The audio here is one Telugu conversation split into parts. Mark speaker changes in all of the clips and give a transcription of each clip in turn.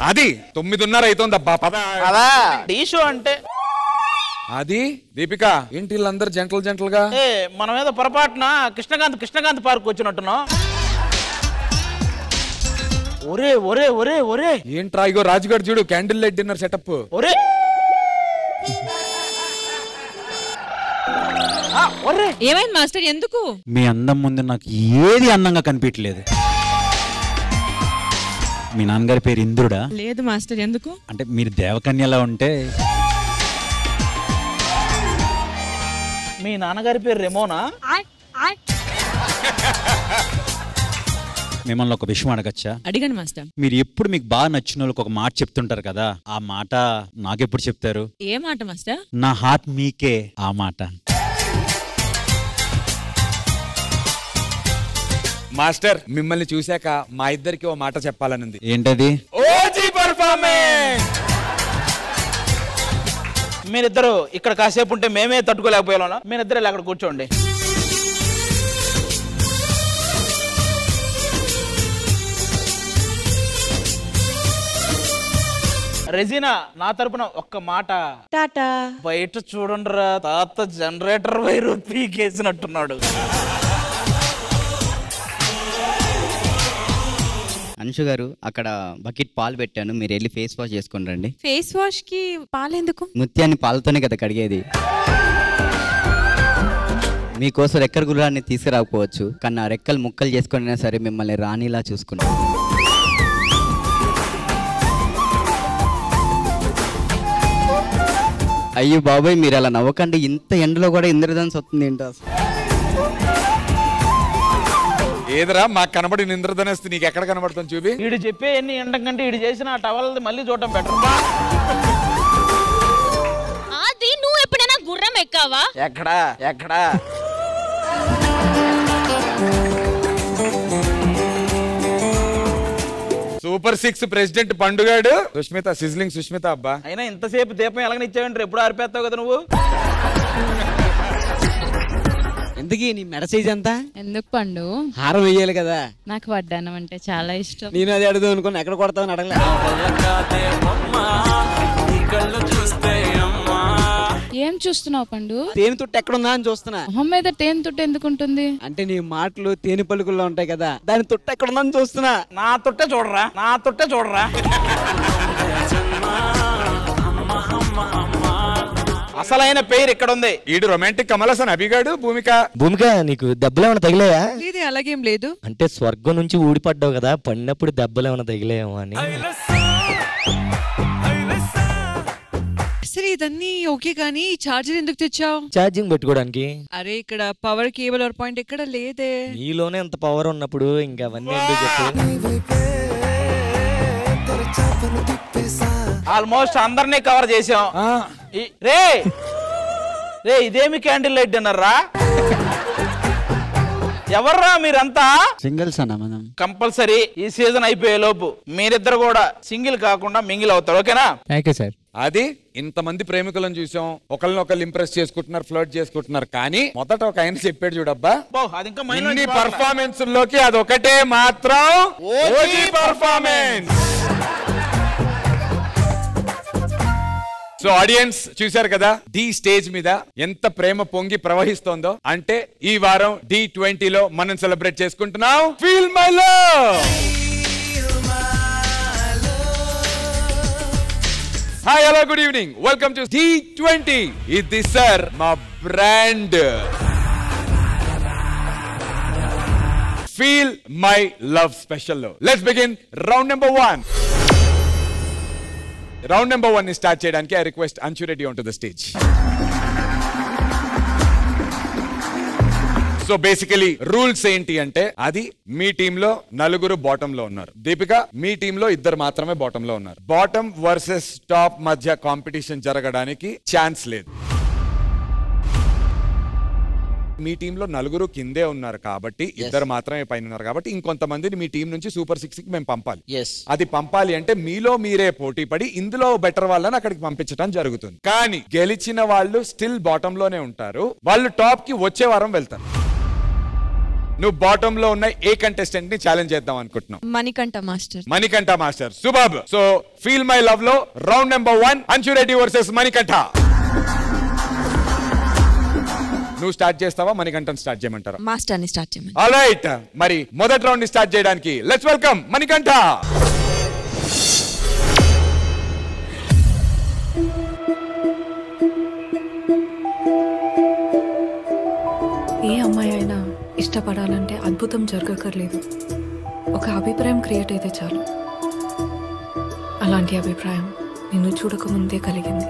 Speaker 1: అది 9:30 అవుతుందబ్బా పద.
Speaker 2: అదా టీ షో అంటే
Speaker 1: అది దీపిక ఏంటి వీళ్ళందరూ జంటలుగా
Speaker 2: మన మీద పొరపాటున కృష్ణకాంత్ పార్క్ వచ్చినట్టున్నాం. ఒరే ఒరే ఒరే ఒరే
Speaker 1: ఏంట్రా ఇగో రాజుగారు చూడు క్యాండిల్ లైట్ డిన్నర్ సెటప్.
Speaker 2: ఒరే ఒరే
Speaker 3: ఏమైంది మాస్టర్ ఎందుకు?
Speaker 4: మీ అందం ముందు నాకు ఏది అందంగా కనిపించలేదు. మీ నాన్నగారి పేరు ఇంద్రుడా?
Speaker 3: లేదు మాస్టర్ ఎందుకు?
Speaker 4: అంటే మీరు దేవకన్యలా ఉంటే.
Speaker 2: మీ నాన్నగారి పేరు రెమోనా?
Speaker 4: మిమ్మల్ని ఒక విషయం అడగచ్చా?
Speaker 3: అడిగండి మాస్టర్.
Speaker 4: మీరు ఎప్పుడు మీకు బాగా నచ్చిన వాళ్ళకి ఒక మాట చెప్తుంటారు కదా, ఆ మాట నాకెప్పుడు చెప్తారు?
Speaker 3: ఏ మాట మాస్టర్?
Speaker 4: నా హార్ట్ మీకే ఆ మాట.
Speaker 1: మాస్టర్ మిమ్మల్ని చూశాక మా ఇద్దరికి ఓ మాట చెప్పాలనుంది.
Speaker 4: ఏంటది?
Speaker 1: OG performance.
Speaker 2: మీరిద్దరు ఇక్కడ కాసేపు ఉంటే మేమే తట్టుకోలేకపోయాం. మీరిద్దరు అక్కడ కూర్చోండి. రెజీనా నా తరపున ఒక్క మాట.
Speaker 3: టాటా.
Speaker 2: బయట చూడండిరా తాత జనరేటర్ వైరు పీకేసినట్టున్నాడు.
Speaker 5: అంశు గారు అక్కడ బకెట్ పాలు పెట్టాను, మీరు వెళ్ళి ఫేస్ వాష్ చేసుకుని రండి.
Speaker 3: ఫేస్ వాష్ కి పాలు ఎందుకు?
Speaker 5: ముత్యాన్ని పాలతోనే కదా కడిగేది. మీకోసం రెక్కల గుర్రాన్ని తీసుకురాకపోవచ్చు, కానీ ఆ రెక్కలు ముక్కలు చేసుకున్నా సరే మిమ్మల్ని రాణిలా చూసుకున్నాను. అయ్యో బాబాయ్ మీరు అలా నవ్వకండి, ఇంత ఎండలో కూడా ఇంద్రధనుస్సు వస్తుంది ఏంటో.
Speaker 1: ఏదరా మాకు కనబడిన ఇంద్రధనుస్సు నీకు ఎక్కడ కనబడుతుంది చూపి.
Speaker 2: వీడు చెప్పే ఎన్ని ఎండ కంటే వీడు చేసిన ఆ టవల్ మళ్ళీ చూడటం బెటర్.
Speaker 6: అది నువ్వు ఎప్పుడైనా గుర్రం ఎక్కావా?
Speaker 2: ఎక్కడా
Speaker 1: సూపర్ 6 ప్రెసిడెంట్ పండుగాడు. సుష్మిత సిజ్లింగ్ సుష్మిత అబ్బా.
Speaker 2: అయినా ఇంతసేపు దీపం ఎలాగనిచ్చావంటారు, ఎప్పుడు ఆరిపేస్తావు కదా నువ్వు.
Speaker 7: ఎందుకు నీ మెడ సైజ్ ఎంత?
Speaker 3: ఎందుకు పండు?
Speaker 7: హారం వేయాలి కదా.
Speaker 3: నాకు వడ్డానం అంటే చాలా ఇష్టం.
Speaker 7: నేను అది అడుగుదాం అనుకున్నా, ఎక్కడ కొడతావని అడగలే.
Speaker 3: ఏం చూస్తున్నావు పండు?
Speaker 7: తేనె తుట్టు ఎక్కడుందా అని చూస్తున్నా.
Speaker 3: మొహం మీద తేనె తుట్టు ఎందుకుంటుంది?
Speaker 7: అంటే నీ మాటలు తేనె పలుకుల్లో ఉంటాయి కదా, దాని తుట్టు ఎక్కడుందా అని చూస్తున్నా.
Speaker 2: నా తుట్టే చూడరా. అసలైన పేరు ఇక్కడ ఉంది.
Speaker 1: ఈడు రొమాంటిక్ కమలసన్ అభిగాడు.
Speaker 8: భూమిక నీకు దెబ్బలు ఏమైనా తగిలాయా?
Speaker 3: లేదు అలాగేం లేదు.
Speaker 8: అంటే స్వర్గం నుంచి ఊడిపడ్డావు కదా, పడినప్పుడు దెబ్బలు ఏమైనా తగిలేమో అని.
Speaker 3: సరే ఇదన్నీ ఓకే కానీ చార్జర్ ఎందుకు తెచ్చావు?
Speaker 8: ఛార్జింగ్ పెట్టుకోవడానికి.
Speaker 3: అరే ఇక్కడ పవర్ కేబుల్ ఆర్ పాయింట్ ఎక్కడ లేదే.
Speaker 8: నీలోనే అంత పవర్ ఉన్నప్పుడు ఇంకా అవన్నీ ఎందుకు చెప్పు.
Speaker 2: ఆల్మోస్ట్ అందరినీ కవర్ చేసాం. రే ఇదేమి క్యాండిల్ లైట్ డిన్నర్ రా? ఎవర్రా మీరంతా?
Speaker 5: సింగిల్స్ అన్న మనం.
Speaker 2: కంపల్సరీ ఈ సీజన్ అయిపోయే లోపు మీరిద్దరు కూడా సింగిల్ కాకుండా మింగిల్ అవుతారు. ఓకేనా?
Speaker 8: Thank you sir.
Speaker 1: అది ఇంతమంది ప్రేమికులను చూసాం, ఒకళ్ళనొకళ్ళు ఇంప్రెస్ చేసుకుంటున్నారు, ఫ్లర్ట్ చేసుకుంటున్నారు. కానీ మొదట ఒక ఆయన చెప్పాడు చూడబ్బా,
Speaker 2: అది ఇంకా
Speaker 1: పర్ఫార్మెన్స్ లోకి అదొకటే మాత్రం ఓజీ పర్ఫార్మెన్స్. సో ఆడియన్స్ చూశారు కదా డి స్టేజ్ మీద ఎంత ప్రేమ పొంగి ప్రవహిస్తోందో. అంటే ఈ వారం D20లో మనం సెలబ్రేట్ చేసుకుంటున్నాం feel my love. Hi hello good evening, welcome to D20. ఇది సార్ మా brand feel my love special లో. Let's begin round number 1. Round number 1 ని స్టార్ట్ చేయడానికి I request Anshu Reddy on to the stage. So basically rules ఏంటి అంటే, అది మీ టీంలో 4 బాటమ్ లో ఉన్నారు. దీపిక మీ టీంలో 2 మాత్రమే బాటమ్ లో ఉన్నారు. బాటమ్ వర్సెస్ టాప్ మధ్య కాంపిటీషన్ జరగడానికి ఛాన్స్ లేదు. మీ టీంలో 4 కిందే ఉన్నారు కాబట్టి 2 మాత్రమే పైన ఉన్నారు కాబట్టి ఇంకొంతమందిని మీ టీం నుంచి సూపర్ 6 కి మేము పంపాలి. అది పంపాలి అంటే మీలో మీరే పోటీ పడి ఇందులో బెటర్ వాళ్ళని అక్కడికి పంపించడం జరుగుతుంది. కానీ గెలిచిన వాళ్ళు స్టిల్ బాటమ్ లోనే ఉంటారు, వాళ్ళు టాప్ కి వచ్చే వారం వెళ్తారు. నువ్వు బాటమ్ లో ఉన్న ఏ కంటెస్టెంట్ ని ఛాలెంజ్ చేద్దాం అనుకుంటున్నావు?
Speaker 3: Manikanta master.
Speaker 1: Manikanta master. Super. So feel my love లో round number 1 Anshu Reddy versus Manikanta. నువ్వు స్టార్ట్ చేస్తావా, మణికంఠన్ స్టార్ట్ చేయమంటారా?
Speaker 3: మాస్టర్ ని స్టార్ట్ చేయమని.
Speaker 1: ఆల్రైట్, మరి మొదటి రౌండ్ ని స్టార్ట్ చేయడానికి లెట్స్ వెల్కమ్ మణికంఠ.
Speaker 9: ఏ అమ్మాయి అయినా ఇష్టపడాలంటే అద్భుతం జరగక్కర్లేదు, ఒక అభిప్రాయం క్రియేట్ అయితే చాలు. అలాంటి అభిప్రాయం నిన్ను చూడకముందే కలిగింది.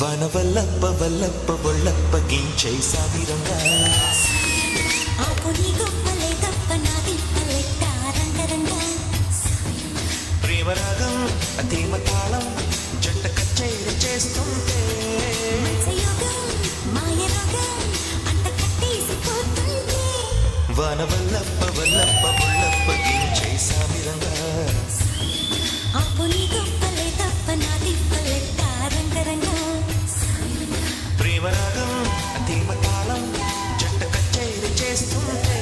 Speaker 10: వనవల్లప్ప వల్లప్ప వల్లప్ప గించై సాగిరంగా ప్రేమరాగం అతీమ తాళం జంట కచేరి చేస్తుంటే వనవల్లప్ప వల్లప్ప వల్లప్ప గించై సాగిరంగా ప్రేమరాగం అతీమ తాళం జంట కచేరి చేస్తుంటే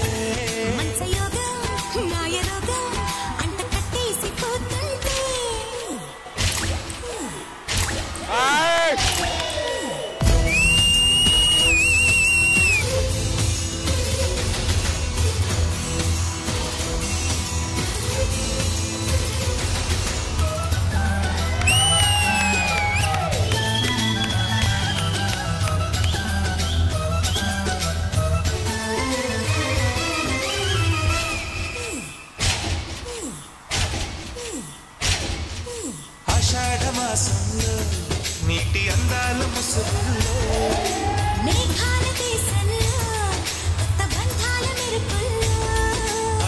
Speaker 10: ఆషాఢమాసంలో నీటి అందాల ముసుగుల్లో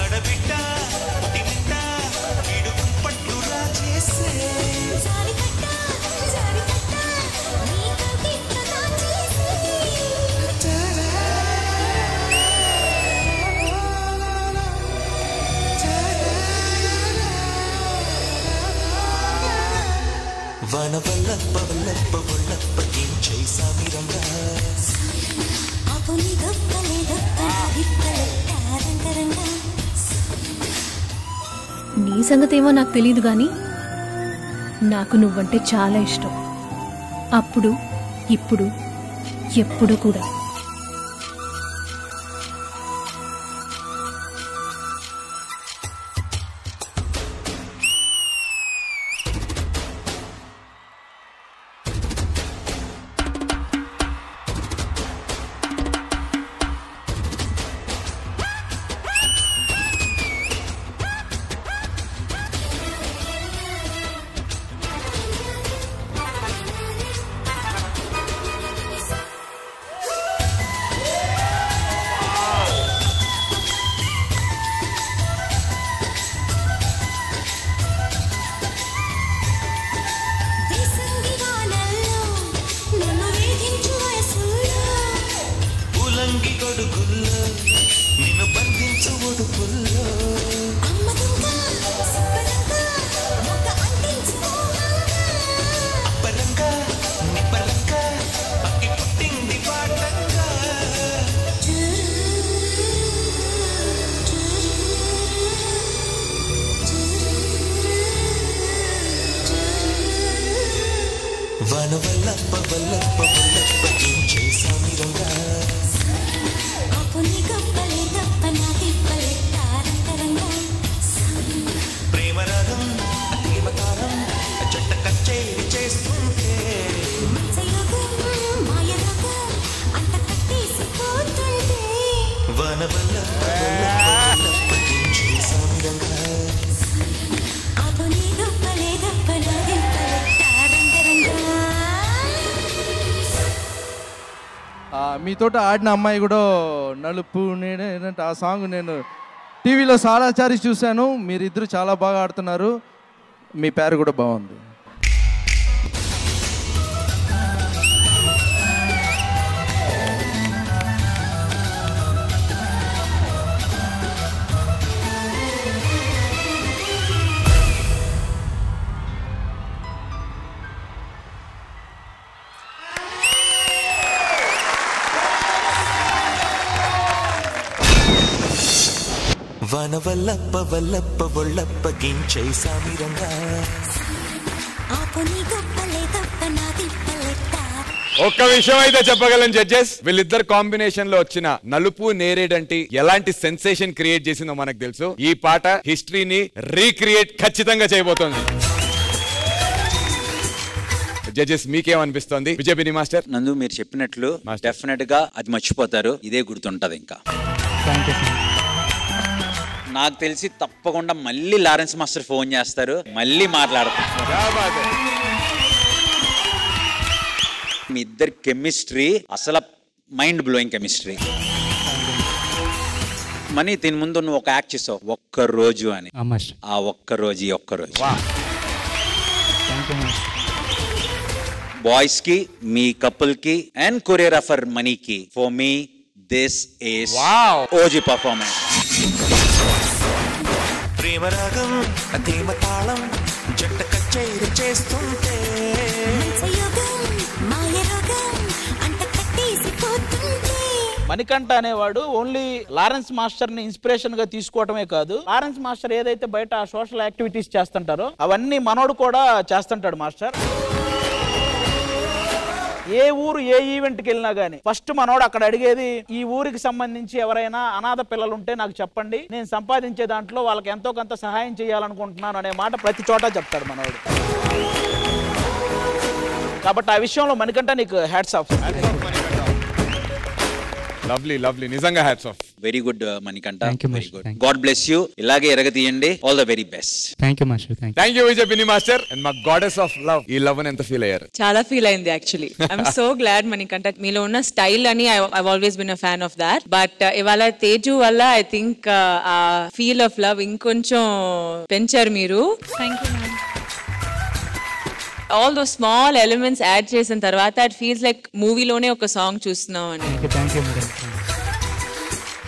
Speaker 10: అడబిడ్డ తింట ఇడుగు పట్టురా చేసే వనవల్లప్ప వల్లప్ప వల్లప్ప గించై సాగిరంగా
Speaker 9: నీ సంగతేమో నాకు తెలియదు గాని నాకు నువ్వంటే చాలా ఇష్టం. అప్పుడు ఇప్పుడు ఎప్పుడు కూడా. నిన్ను బంధించు ఒడుపుల్లో అప్పరంగా నిప్పరంగా అక్కి పుట్టింది పాటంగా వనవల్లప్ప వల్లప్ప వల్లప్ప గించై సాగిరంగా ప్రేమరాగం అతీమ తాళం జంట కచేరి చేస్తుంటే వనవల్లప్ప వల్లప్ప వల్లప్ప గించై సాగిరంగా
Speaker 11: మీతో ఆడిన అమ్మాయి కూడా నలుపు నేనంటే ఆ సాంగ్ నేను టీవీలో చాలాసారి చూశాను. మీరిద్దరు చాలా బాగా ఆడుతున్నారు. మీ పేరు కూడా బాగుంది.
Speaker 10: వనవల్లప్ప వల్లప్ప ఒళ్ళప్ప గించై సామిరంగా
Speaker 1: ఒక్క విషయం అయితే చెప్పగలను జడ్జెస్, వీళ్ళిద్దరు కాంబినేషన్ లో వచ్చిన నలుపు నేరేడంటి ఎలాంటి సెన్సేషన్ క్రియేట్ చేసిందో మనకు తెలుసు. ఈ పాట హిస్టరీని రీక్రియేట్ ఖచ్చితంగా చేయబోతోంది. జడ్జెస్ మీకేమనిపిస్తోంది? విజయ్ మాస్టర్.
Speaker 4: నందు మీరు చెప్పినట్లు డెఫినెట్ గా అది మర్చిపోతారు, ఇదే గుర్తుంటది. ఇంకా నాకు తెలిసి తప్పకుండా మళ్ళీ లారెన్స్ మాస్టర్ ఫోన్ చేస్తారు, మళ్ళీ మాట్లాడతారు. మీ ఇద్దరి కెమిస్ట్రీ అసలు మైండ్ బ్లోయింగ్ కెమిస్ట్రీ. మనీ దీని ముందు నువ్వు ఒక యాక్ట్ చేసావు, ఒక్కరోజు అని. ఆ ఒక్కరోజు ఈ ఒక్కరోజు బాయ్స్ కి, మీ కపుల్ కి అండ్ కొరియోగ్రాఫర్ మనీకి, ఫర్ మీ దిస్ ఈస్ ఓజీ పర్ఫార్మెన్స్.
Speaker 10: ప్రేమరాగం అదేమ తాళం జంట కచేరీ చేస్తుంటే
Speaker 2: మణికంఠ అనేవాడు ఓన్లీ లారెన్స్ మాస్టర్ ని ఇన్స్పిరేషన్ గా తీసుకోవటమే కాదు, లారెన్స్ మాస్టర్ ఏదైతే బయట సోషల్ యాక్టివిటీస్ చేస్తుంటారో అవన్నీ మనోడు కూడా చేస్తుంటాడు మాస్టర్. ఏ ఊరు ఏ ఈవెంట్కి వెళ్ళినా గానీ ఫస్ట్ మనోడు అక్కడ అడిగేది, ఈ ఊరికి సంబంధించి ఎవరైనా అనాథ పిల్లలు ఉంటే నాకు చెప్పండి, నేను సంపాదించే దాంట్లో వాళ్ళకి ఎంతో కొంత సహాయం చేయాలనుకుంటున్నాను అనే మాట ప్రతి చోట చెప్తాడు మనోడు. కాబట్టి ఆ విషయంలో మణికంఠ నీకు హ్యాట్స్ ఆఫ్.
Speaker 1: లవ్లీ లవ్లీ, నిజంగా hats off.
Speaker 4: Very good Manikanta, very good. God bless you, ఇలాగే ఎరగతీయండి. All the very best.
Speaker 7: Thank you master.
Speaker 1: Thank you Vijay master. And మా గాడెస్ ఆఫ్ లవ్, ఈ లవ్ ఎంత ఫీల్ అయ్యారు?
Speaker 3: చాలా ఫీల్ అయింది actually. I'm so glad Manikanta మీలో ఉన్న స్టైల్ అని I always been a fan of that. But ఇవాళ తేజు వల్ల ఐ థింక్ ఆ ఫీల్ ఆఫ్ లవ్ ఇంకొంచెం పెంచారు మీరు. Thank you. All though small elements add చేసిన తర్వాత ఇట్ ఫీల్స్ లైక్ మూవీలోనే ఒక సాంగ్ చూస్తున్నాం అని.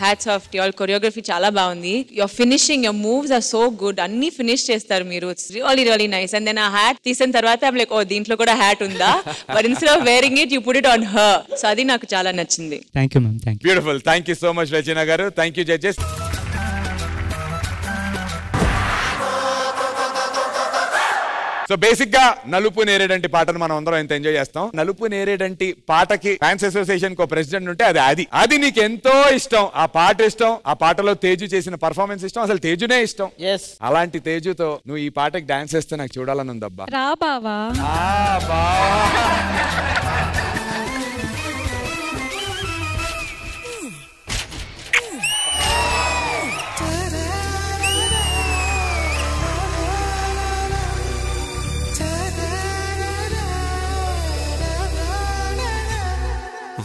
Speaker 3: Hats off to all. Choreography చాలా బాగుంది. Your finishing, your moves are so good. అన్ని ఫినిష్ చేస్తారు మీరు. It's really really nice. And then ఆ హ్యాట్ తీసిన తర్వాత ఐమ్ లైక్, ఓ దీంట్లో కూడా హ్యాట్ ఉందా, but instead of wearing it you put it on her. So అది నాకు చాలా నచ్చింది.
Speaker 7: Thank you ma'am. Thank you.
Speaker 1: Beautiful. Thank you so much Rachana garu. Thank you judges. So basic గా నలుపు నేరేడంటి పాటను మనం అందరం ఎంత ఎంజాయ్ చేస్తాం. నలుపు నేరేడంటి పాటకి ఫ్యాన్స్ అసోసియేషన్ కో ప్రెసిడెంట్ ఉంటే అది నీకు ఎంతో ఇష్టం. ఆ పాట ఇష్టం, ఆ పాటలో తేజు చేసిన పర్ఫార్మెన్స్ ఇష్టం, అసలు తేజునే ఇష్టం. అలాంటి తేజుతో నువ్వు ఈ పాటకి డాన్స్ చేస్తే నాకు చూడాలని ఉందబ్బా.
Speaker 3: రా బావా.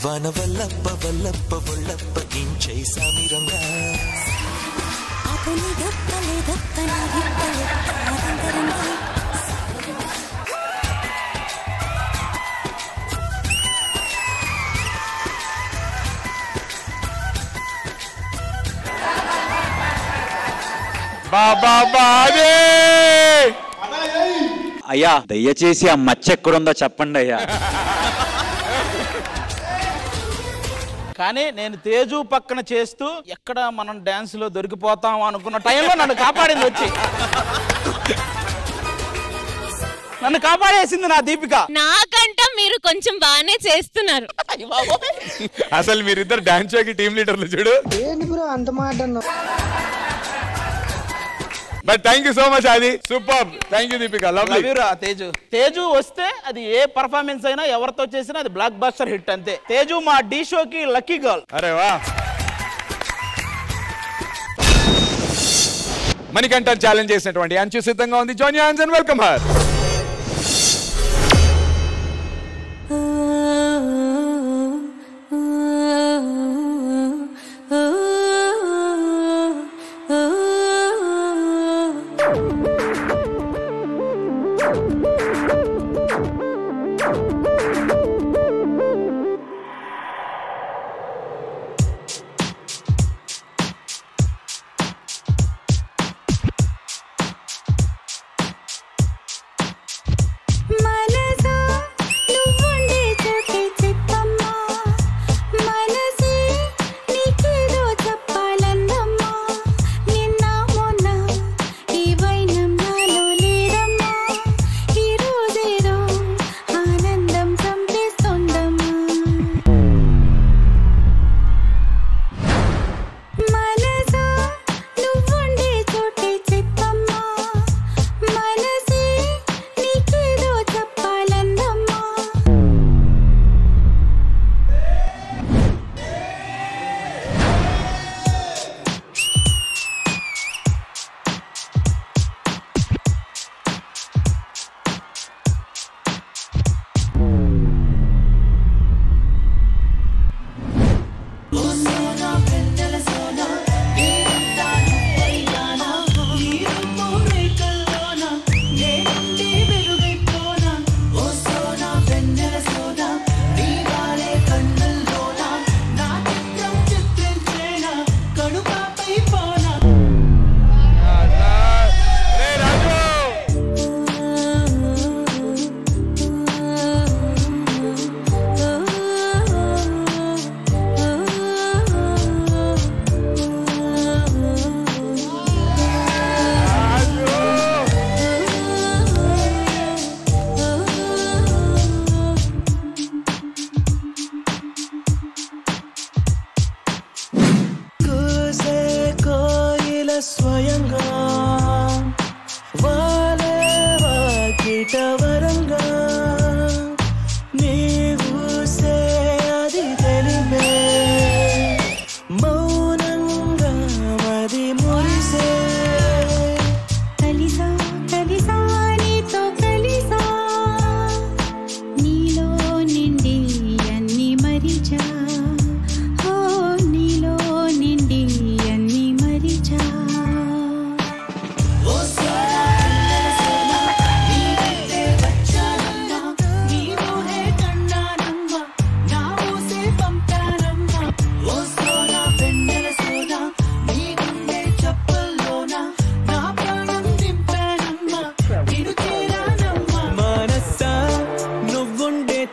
Speaker 10: వనవల్లప్ప వల్లప్ప ఒళ్ళప్ప గించై సామిరంగా
Speaker 4: అయ్యా దయచేసి ఆ మచ్చ ఎక్కడుందో చెప్పండి అయ్యా.
Speaker 2: కానీ నేను తేజు పక్కన చేస్తూ ఎక్కడ మనం డాన్స్ లో దొరికిపోతాం అనుకున్న టైంలో నన్ను కాపాడింది వచ్చి. నన్ను కాపాడేసింది నా దీపిక.
Speaker 6: నాకంట మీరు కొంచెం బాగానే చేస్తున్నారు.
Speaker 1: అసలు మీరిద్దరు డాన్స్ షోకి టీమ్ లీడర్లు చూడు.
Speaker 7: అంత మాట.
Speaker 1: But thank you so much. అది super. Thank you Deepika. Lovely.
Speaker 2: Teju వస్తే అది ఏ పర్ఫార్మెన్స్ అయినా ఎవరితో చేసినా అది బ్లాక్ బస్టర్ హిట్ అంతే. తేజు మా డి షోకి లక్కీ గర్ల్.
Speaker 1: అరే వా. మణికంఠ ఛాలెంజ్ చేసినటువంటి అంచు సిద్ధంగా ఉంది. Join your hands and welcome her.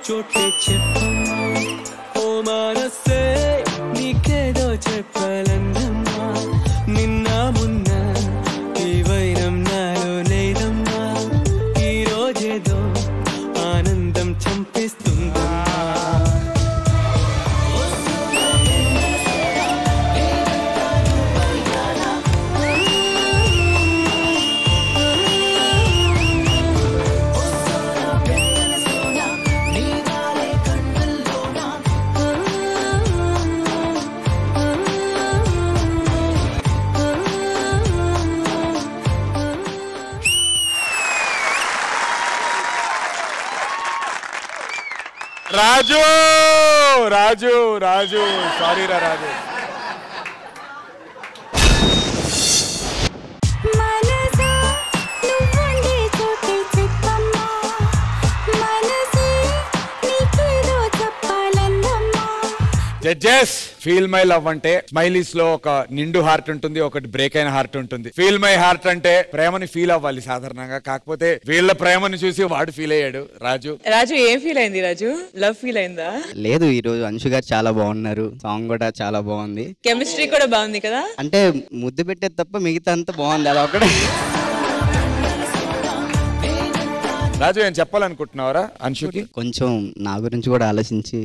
Speaker 12: చోటే చెప్పమ్మా ఓ మనసే నీకేదో చెప్పాలందమ్మా నిన్న మున్న ఈ వైరం నాలో లేదమ్మా ఈ రోజేదో ఆనందం చంపేస్తుందమ్మా
Speaker 1: రాజు రాజు రాజు సారీ రా రాజు. జడ్జెస్, ఫీల్ మై లవ్ అంటే స్మైలీస్ లో ఒక నిండు హార్ట్ ఉంటుంది, ఒకటి బ్రేక్ అయిన హార్ట్ ఉంటుంది. ఫీల్ మై హార్ట్ అంటే ప్రేమని ఫీల్ అవ్వాలి సాధారణంగా, కాకపోతే వీళ్ళ ప్రేమని చూసి వాడు ఫీల్ అయ్యాడు. రాజు
Speaker 3: రాజు ఏం ఫీల్ అయింది? రాజు లవ్ ఫీల్ అయిందా?
Speaker 5: లేదు, ఈ రోజు అంశు గారు చాలా బాగున్నారు, సాంగ్ కూడా చాలా బాగుంది,
Speaker 3: కెమిస్ట్రీ కూడా బాగుంది కదా.
Speaker 5: అంటే ముద్దు పెట్టేది తప్ప మిగతా అంతా బాగుంది, అది ఒకటే.
Speaker 1: రాజు ఏం చెప్పాలనుకుంటున్నావరా అంశుకి?
Speaker 5: కొంచెం నా గురించి కూడా ఆలోచించి.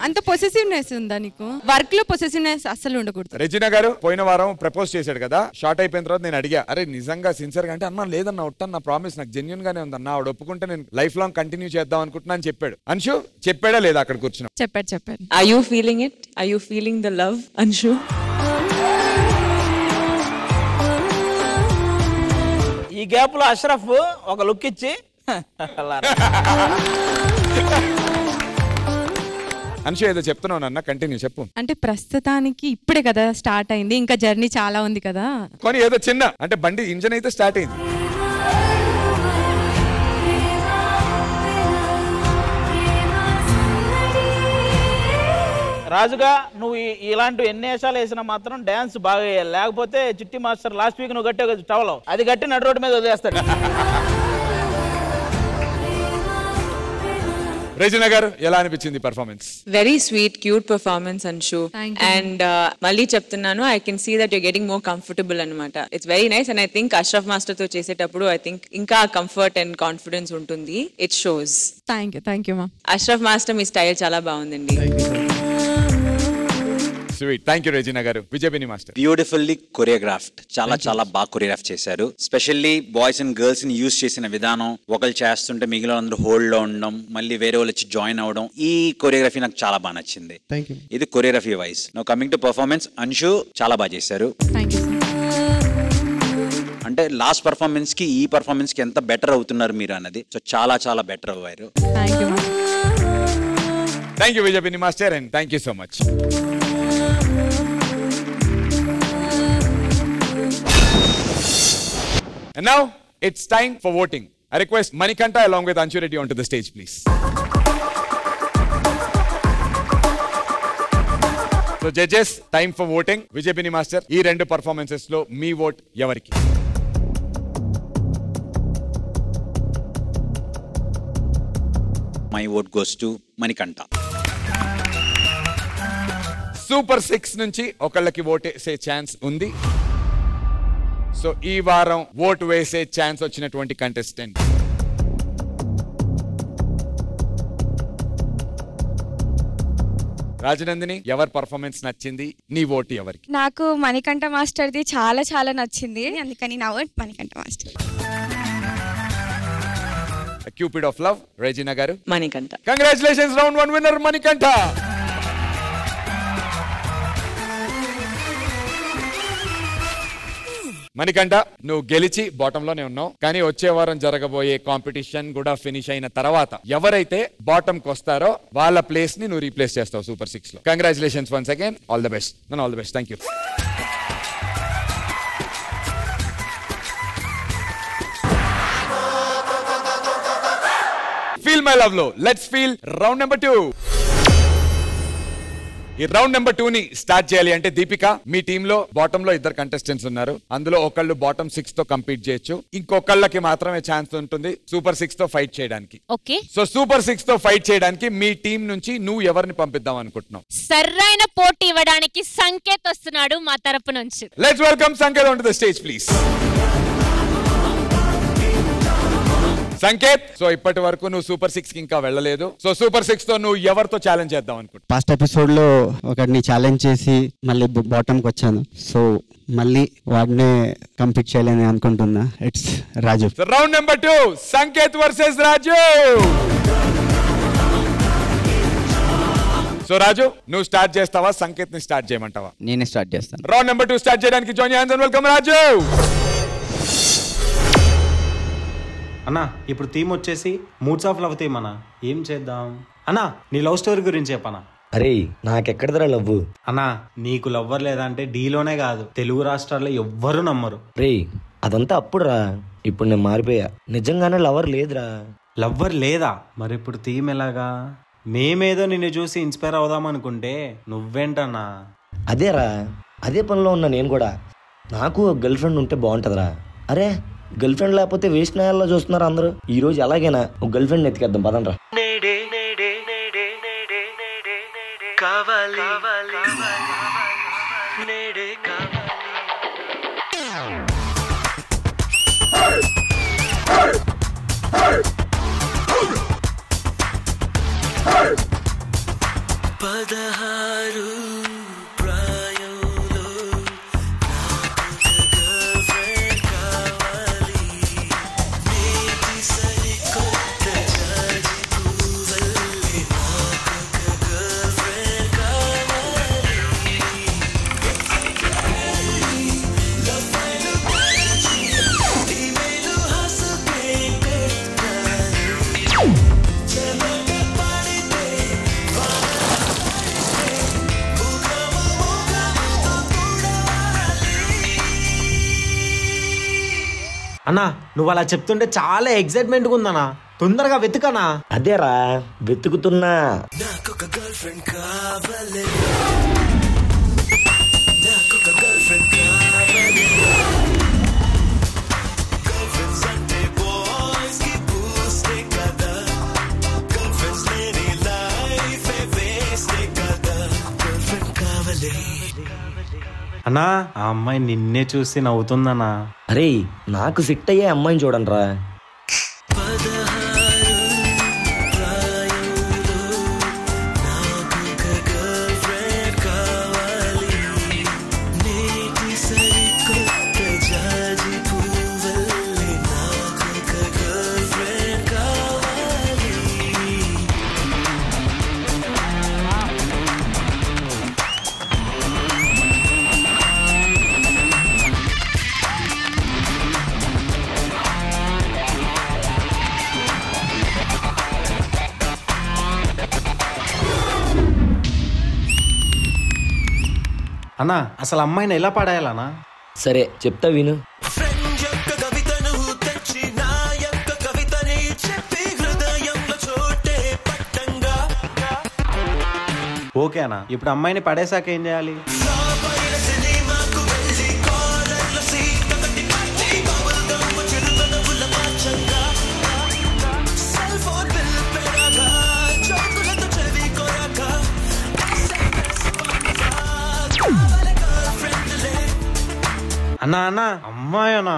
Speaker 13: అంత పొసెసివ్నెస్ ఉందా నీకు? వర్క్ లో పొసెసివ్నెస్ అస్సలు ఉండకూడదు.
Speaker 1: రెజినా గారు పోయిన వారం ప్రపోజ్ చేశాడు కదా, షార్ట్ అయిపోయిన తర్వాత నేను అడిగా, అరే నిజంగా సిన్సియర్ గా అంటే అన్నా లేదన్నా ఒట్టన్న నా ప్రామిస్ నాకు జెన్యూన్ గానే ఉందన్నా, ఆవిడ ఒప్పుకుంటే నేను లైఫ్ లాంగ్ కంటిన్యూ చేద్దాం అనుకుంటున్నా అని చెప్పాడు. అంశు చెప్పాడా లేదా? అక్కడ కూర్చున్నా.
Speaker 13: చెప్పాడు.
Speaker 3: Are you feeling it? Are you feeling the love, Anshu?
Speaker 2: ఈ గ్యాప్ లో అష్రఫ్ ఒక లుక్ ఇచ్చి
Speaker 1: అంశు ఏదో చెప్తున్నావు అన్న, కంటిన్యూ చెప్పు.
Speaker 13: అంటే ప్రస్తుతానికి ఇప్పుడే కదా స్టార్ట్ అయింది, ఇంకా జర్నీ చాలా ఉంది కదా.
Speaker 1: కానీ ఏదో చిన్న అంటే బండి ఇంజన్ అయితే స్టార్ట్ అయింది.
Speaker 2: రాజుగా నువ్వు ఇలాంటి ఎన్ని వేషాలు వేసినా మాత్రం డాన్స్ బాగా వేయాలి, లేకపోతే చిట్టి మాస్టర్ లాస్ట్ వీక్ నువ్వు కట్టే టవలో అది కట్టి నడు రోడ్డు మీద వదిలేస్తాడు.
Speaker 1: రెజినా గారు ఎలా అనిపించింది performance?
Speaker 3: Very sweet cute performance Anshu. And మళ్ళీ చెప్తున్నాను, I can see that you're getting more comfortable అనమాట. It's very nice. And I think Ashraf master తో చేసేటప్పుడు ఐ థింక్ ఇంకా కంఫర్ట్ అండ్ కాన్ఫిడెన్స్ ఉంటుంది. It shows.
Speaker 13: థ్యాంక్ యూ మా.
Speaker 3: అష్రఫ్ మాస్టర్ మీ స్టైల్ చాలా బాగుందండి.
Speaker 1: స్వీట్. థ్యాంక్ యూ రెజినా గారు. విజయబిని మాస్టర్
Speaker 4: బ్యూటిఫుల్లీ కొరియోగ్రాఫ్డ్, చాలా చాలా బాగా కొరియోగ్రాఫ్ చేశారు. స్పెషల్లీ బాయ్స్ అండ్ గర్ల్స్ ని యూజ్ చేసిన విధానం, ఒకళ్ళు చేస్తుంటే మిగిలిన అందరూ హోల్డ్ లో ఉండడం, మళ్ళీ వేరే వాళ్ళు వచ్చి జాయిన్ అవడం, ఈ కొరియోగ్రఫీ నాకు చాలా బాగా నచ్చింది. ఇది choreography wise. Now coming to performance, Anshu చాలా బాగా చేశారు. అంటే లాస్ట్ పర్ఫార్మెన్స్ కి ఈ పర్ఫార్మెన్స్ కి ఎంత బెటర్ అవుతున్నారు మీరు అన్నది, సో చాలా చాలా బెటర్ అవ్వారు.
Speaker 1: థ్యాంక్ యూ విజయబిని master and thank you so much. And now it's time for voting. I request Manikanta along with Anshu Reddy onto the stage, please. So judges, time for voting. Vijayabini Master, ee rendu performances lo mee vote evariki?
Speaker 4: My vote goes to Manikanta.
Speaker 1: Super 6 నుంచి ఒకళ్ళకి vote వేసే ఛాన్స్ ఉంది. సో ఈ వారం ఓటు వేసే ఛాన్స్ వచ్చినటువంటి కంటెస్టెంట్ రాజనందిని, ఎవరి పర్ఫార్మెన్స్ నచ్చింది? నీ ఓటు ఎవరికి?
Speaker 14: నాకు మణికంఠ మాస్టర్ది చాలా చాలా నచ్చింది, అందుకని నా vote Manikanta master.
Speaker 1: Cupid of love Regina garu.
Speaker 3: Manikanta.
Speaker 1: Congratulations, round 1 winner Manikanta. Manikanta, నువ్వు గెలిచి బాటమ్ లోనే ఉన్నావు, కానీ వచ్చే వారం జరగబోయే కాంపిటీషన్ కూడా ఫినిష్ అయిన తర్వాత ఎవరైతే బాటమ్ కి వస్తారో వాళ్ళ ప్లేస్ ని నువ్వు రీప్లేస్ చేస్తావు సూపర్ 6 లో. Congratulations once again. All the best. All the best. Thank you. Feel my love లో లెట్స్ ఫీల్ రౌండ్ నెంబర్ 2. ఈ రౌండ్ నెంబర్ 2 ని స్టార్ట్ చేయాలి అంటే దీపిక, మీ టీమ్ లో బాటమ్ లో 2 కంటెస్టెంట్స్ ఉన్నారు. అందులో ఒకళ్ళు బాటమ్ 6 తో కంపీట్ చేయొచ్చు, ఇంకొకళ్ళకి మాత్రమే ఛాన్స్ ఉంటుంది సూపర్ 6 తో ఫైట్ చేయడానికి.
Speaker 6: ఓకే,
Speaker 1: సో సూపర్ 6 తో ఫైట్ చేయడానికి మీ టీం నుంచి నువ్వు ఎవరిని పంపిద్దాం అనుకుంటున్నావు?
Speaker 6: సరైన పోటీ ఇవ్వడానికి సంకేత్ వస్తున్నాడు మా తరపు నుంచి.
Speaker 1: Let's welcome Sanket on to the stage please. Sanket, so ఇప్పటి వరకు నువ్వు సూపర్ 6 కి ఇంకా వెళ్ళలేదు. సో సూపర్ 6 తో నువ్వు ఎవరితో ఛాలెంజ్ చేద్దాం అనుకుంటున్నావు?
Speaker 7: ఫస్ట్ ఎపిసోడ్ లో ఒకటిని ఛాలెంజ్ చేసి మళ్ళీ బాటమ్ కి వచ్చాను. సో మళ్ళీ వాడినే కంపీట్ చేయాలని అనుకుంటున్నా. It's Raju.
Speaker 1: Round number 2 Sanket versus Raju. So Raju, నువ్వు స్టార్ట్ చేస్తావా, సంకేత్ ని స్టార్ట్ చేయమంటావా?
Speaker 5: నేనే స్టార్ట్ చేస్తాను.
Speaker 1: రౌండ్ నెంబర్ 2 స్టార్ట్ చేయడానికి జాయిన్ హ్యాండ్స్ అండ్ వెల్కమ్ రాజు.
Speaker 15: అన్నా ఇప్పుడు థీమ్ వచ్చేసి మూడ్స్ ఆఫ్ లవ్ థీమ్ అన్నా. ఏం చేద్దాం అన్నా? నీ లవ్ స్టోరీ గురించి చెప్పనా?
Speaker 8: అరే నాకెక్కడదరా లవ్వు
Speaker 15: అన్నా, నీకు లవ్వర్ లేదంటే డీలోనే కాదు తెలుగు రాష్ట్రాల్లో ఎవ్వరు నమ్మరు.
Speaker 8: రే అదంతా అప్పుడురా, ఇప్పుడు నేను మారిపోయా. నిజంగానే లవర్ లేదురా.
Speaker 15: లవ్వర్ లేదా? మరి ఇప్పుడు థీమ్ ఎలాగా? మేమేదో నిన్ను చూసి ఇన్స్పైర్ అవుదాం అనుకుంటే నువ్వేంటన్నా?
Speaker 8: అదేరా, అదే పనిలో ఉన్నా నేను కూడా. నాకు ఒక గర్ల్ ఫ్రెండ్ ఉంటే బాగుంటుందిరా. అరే గర్ల్ ఫ్రెండ్ లేకపోతే వేస్ట్ నాయాల్లో చూస్తున్నారు అందరూ. ఈ రోజు ఎలాగైనా ఒక గర్ల్ ఫ్రెండ్ ఎత్తికేద్దాం పదండ్రా.
Speaker 15: అన్నా నువ్వు అలా చెప్తుంటే చాలా ఎక్సైట్మెంట్ గా ఉందన్నా. తొందరగా వెతుకనా?
Speaker 8: అదేరా వెతుకుతున్నా.
Speaker 15: అన్నా ఆ అమ్మాయి నిన్నే చూసి నవ్వుతుందన్నా.
Speaker 8: అరే నాకు సిట్ అయ్యే అమ్మాయిని చూడండి రా.
Speaker 15: అన్నా అసలు అమ్మాయిని ఎలా పాడేయాలన్నా?
Speaker 8: సరే చెప్తా విను.
Speaker 15: ఓకే అన్నా, ఇప్పుడు అమ్మాయిని పడేసాక ఏం చేయాలి? అన్నా అన్నా అమ్మాయి అన్నా.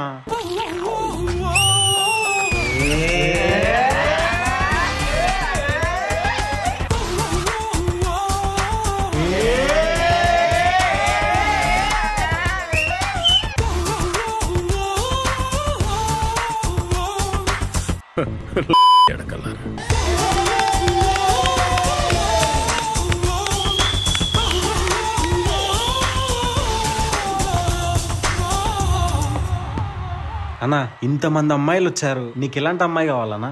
Speaker 15: అన్నా ఇంతమంది అమ్మాయిలు వచ్చారు, నీకు ఎలాంటి అమ్మాయి కావాలన్నా?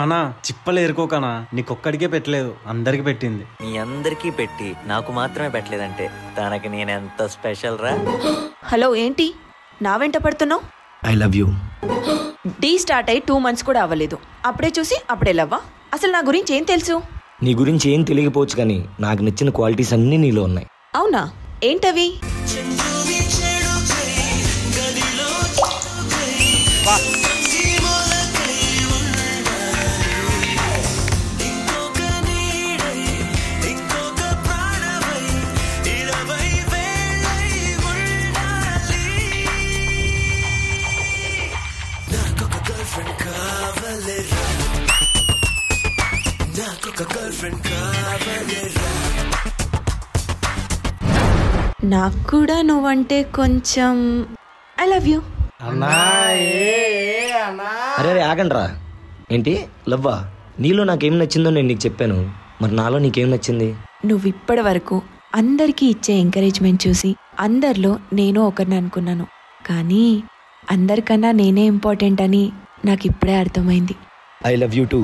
Speaker 15: అన్నా చిప్పలు ఏరుకోకనా, నీకొక్కడికే పెట్టలేదు, అందరికి పెట్టింది.
Speaker 16: మీ అందరికీ పెట్టి నాకు మాత్రమే పెట్టలేదంటే తనకి నేనెంత స్పెషల్ రా.
Speaker 17: హలో, ఏంటి నా వెంట పడుతున్నావు?
Speaker 8: I love you.
Speaker 17: డీ స్టార్ట్ అయ్యి 2 months కూడా అవ్వలేదు, అప్పుడే చూసి అప్పుడే లవ్వా? అసలు నా గురించి ఏం తెలుసు?
Speaker 8: నీ గురించి ఏం తెలియకపోవచ్చు, కానీ నాకు నచ్చిన క్వాలిటీస్ అన్నీ నీలో ఉన్నాయి.
Speaker 17: అవునా? ఏంటవి? నాకు కూడా నువ్వంటే కొంచెం ఐ లవ్ యూ.
Speaker 8: అరే ఆగండ్రా, ఏంటి లవ్వా? నీలో నాకేం నచ్చిందో నేను నీకు చెప్పాను, మరి నాలో నీకేం నచ్చింది?
Speaker 17: నువ్వు ఇప్పటి వరకు అందరికీ ఇచ్చే ఎంకరేజ్మెంట్ చూసి అందరిలో నేను ఒకరిని అనుకున్నాను, కానీ అందరికన్నా నేనే ఇంపార్టెంట్ అని నాకు ఇప్పుడే అర్థమైంది.
Speaker 8: I love you two.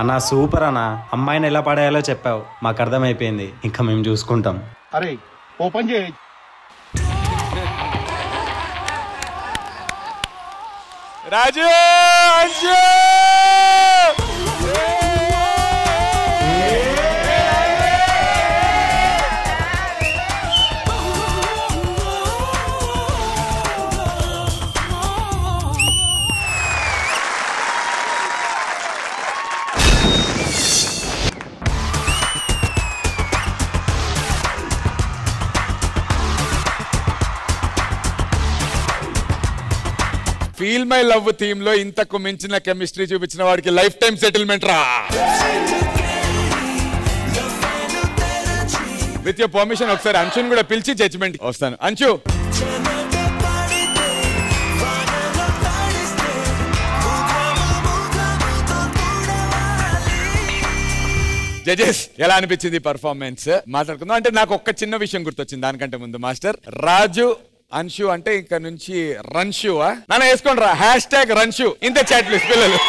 Speaker 15: అన్నా సూపర్ అన్నా, అమ్మాయిని ఎలా పడేయాలో చెప్పావు, మాకు అర్థమైపోయింది, ఇంకా మేము చూసుకుంటాం.
Speaker 18: అరే ఓపెన్ చేయి.
Speaker 1: రాజు, Anshu feel my love theme లో ఇంతకు మించిన కెమిస్ట్రీ చూపించిన వాడికి లైఫ్ టైం సెటిల్మెంట్ రా. విత్ యువర్ పర్మిషన్ ఒకసారి అంశుని కూడా పిలిచి జడ్జిమెంట్ వస్తాను. అంశు, జడ్జెస్ ఎలా అనిపించింది పర్ఫార్మెన్స్ మాట్లాడుకుందాం. అంటే నాకు ఒక్క చిన్న విషయం గుర్తొచ్చింది దానికంటే ముందు. మాస్టర్, రాజు అన్షు అంటే ఇంకా నుంచి రన్షు నాన్న వేసుకోండి రా, #రన్షు. ఇంత చాట్లు పిల్లలు.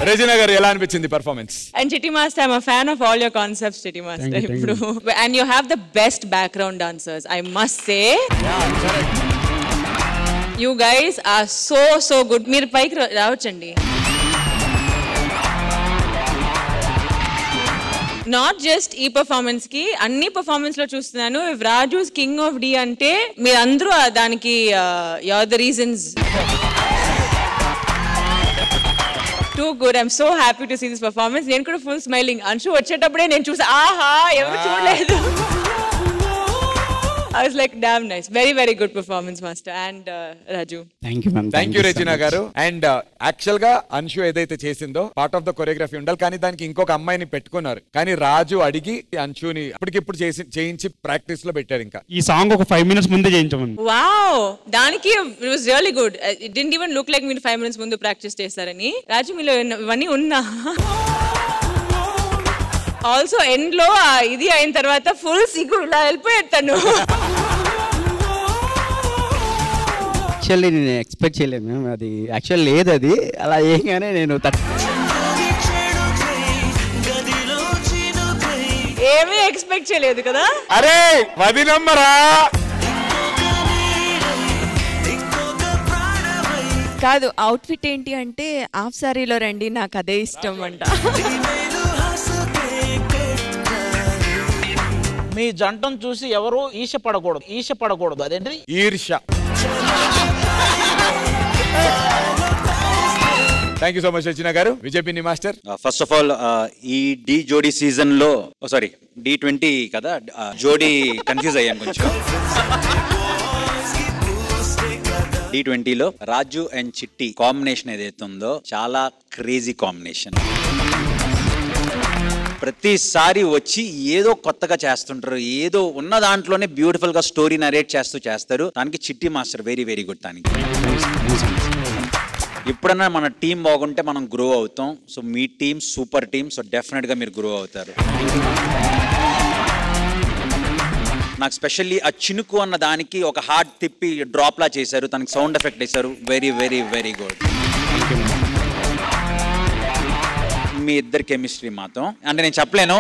Speaker 1: రెజినా గారు ఎలా అనిపించింది performance?
Speaker 3: And Chitti Master, I'm a fan of all your concepts, Chitti Master. And you have the best background dancers, I must say.
Speaker 1: Yeah, correct.
Speaker 3: You guys are so good. మీరు పైకి రావచ్చండి. నాట్ జస్ట్ ఈ పర్ఫార్మెన్స్ కి, అన్ని పర్ఫార్మెన్స్ లో చూస్తున్నాను. ఇఫ్ రాజుస్ కింగ్ ఆఫ్ డి అంటే మీరందరూ దానికి you are the reasons. Too good. I'm so happy to see this performance. నేను కూడా ఫుల్ స్మైలింగ్. అంశు వచ్చేటప్పుడే నేను చూసా, ఆహా ఎవరు చూడలేదు. I was like, damn nice. Very, very good performance, Master. And Raju.
Speaker 7: Thank you, ma'am.
Speaker 1: Thank you, Regina garu. And actual గా అన్షు ఏదైతే చేసిందో పార్ట్ ఆఫ్ ద కొరియోగ్రఫీ ఉండాలి, కానీ దానికి ఇంకొక అమ్మాయిని పెట్టుకున్నారు. కానీ రాజు అడిగి అన్షుని అప్పటికిప్పుడు చేయించి ప్రాక్టీస్ లో పెట్టారు. ఇంకా
Speaker 18: ఈ సాంగ్ ఒక 5 minutes ముందే చేయించాము.
Speaker 3: Wow, దానికి it was really good. It didn't even look like మీరు 5 minutes ముందు ప్రాక్టీస్ చేస్తారని. రాజు మీలో ఇవన్నీ ఉన్నా. ఆల్సో ఎండ్ లో ఇది అయిన తర్వాత ఫుల్ సిగ్గు ఇలా వెళ్ళిపోయాను.
Speaker 5: యాక్చువల్లీ నేను ఎక్స్పెక్ట్ చేయలేదు మ్యామ్, అది యాక్చువల్ లేదు, అది అలా ఏంగానే నేను
Speaker 3: ఏమీ ఎక్స్పెక్ట్ చేయలేదు కదా.
Speaker 1: అరే 10 నంబరా
Speaker 19: కాదు, అవుట్ఫిట్ ఏంటి అంటే హాఫ్ సారీలో రండి, నాకు అదే ఇష్టం అంట.
Speaker 2: మీ జంటను చూసి ఎవరు ఈర్ష్యపడకూడదు. అదేంటి
Speaker 1: ఈర్ష్య. Thank you so much Rachana గారు. విజయ్ పిన్ని మాస్టర్,
Speaker 4: ఫస్ట్ ఆఫ్ ఆల్ ఈ డి జోడీ సీజన్ లో సారీ D20 కదా, జోడీ కన్ఫ్యూజ్ అయ్యాను కొంచెం. D20 లో రాజు అండ్ చిట్టి కాంబినేషన్ ఏదైతే ఉందో చాలా క్రేజీ కాంబినేషన్. ప్రతిసారి వచ్చి ఏదో కొత్తగా చేస్తుంటారు, ఏదో ఉన్న దాంట్లోనే బ్యూటిఫుల్ గా స్టోరీ నరేట్ చేస్తారు. దానికి చిట్టి మాస్టర్ వెరీ వెరీ గుడ్. దానికి ఎప్పుడన్నా మన టీం బాగుంటే మనం గ్రో అవుతాం. సో మీ టీం సూపర్ టీం. సో డెఫినెట్గా మీరు గ్రో అవుతారు. నాకు స్పెషల్లీ ఆ చినుకు అన్న దానికి ఒక హార్ట్ తిప్పి డ్రాప్లా చేశారు, తనకి సౌండ్ ఎఫెక్ట్ వేశారు. Very very very good. మీ ఇద్దరు కెమిస్ట్రీ మాత్రం అంటే నేను చెప్పలేను.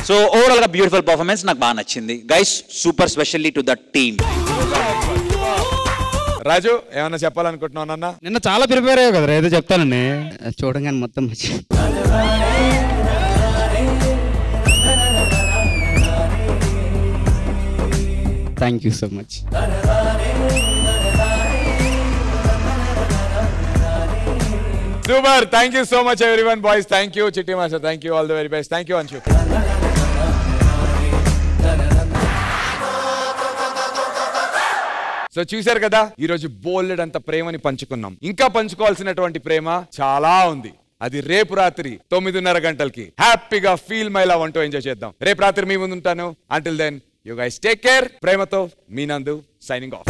Speaker 4: సో ఓవరాల్ గా బ్యూటిఫుల్ పర్ఫార్మెన్స్, నాకు బాగా నచ్చింది guys. Super specially to the team.
Speaker 1: Raju ఏమన్నా చెప్పాలనుకుంటున్నావు అన్న?
Speaker 18: నిన్న చాలా ప్రిపేర్ అయ్యావు కదా, ఏదో చెప్తానండి.
Speaker 7: చూడగానే మొత్తం thank you so much.
Speaker 1: Super. Thank you so much everyone boys. Thank you Chitti master. Thank you. All the very best. Thank you Anshu. So చూశారు కదా, ఈ రోజు బోల్డ్ అంత ప్రేమని పంచుకున్నాం. ఇంకా పంచుకోవాల్సినటువంటి ప్రేమ చాలా ఉంది. అది రేపు రాత్రి 9:30 గంటలకి హ్యాపీగా ఫీల్ మై లవ్ అంటూ ఎంజాయ్ చేద్దాం. రేపు రాత్రి మీ ముందు ఉంటాను. Until then you guys take care. ప్రేమతో మీ నందు సైనింగ్ ఆఫ్.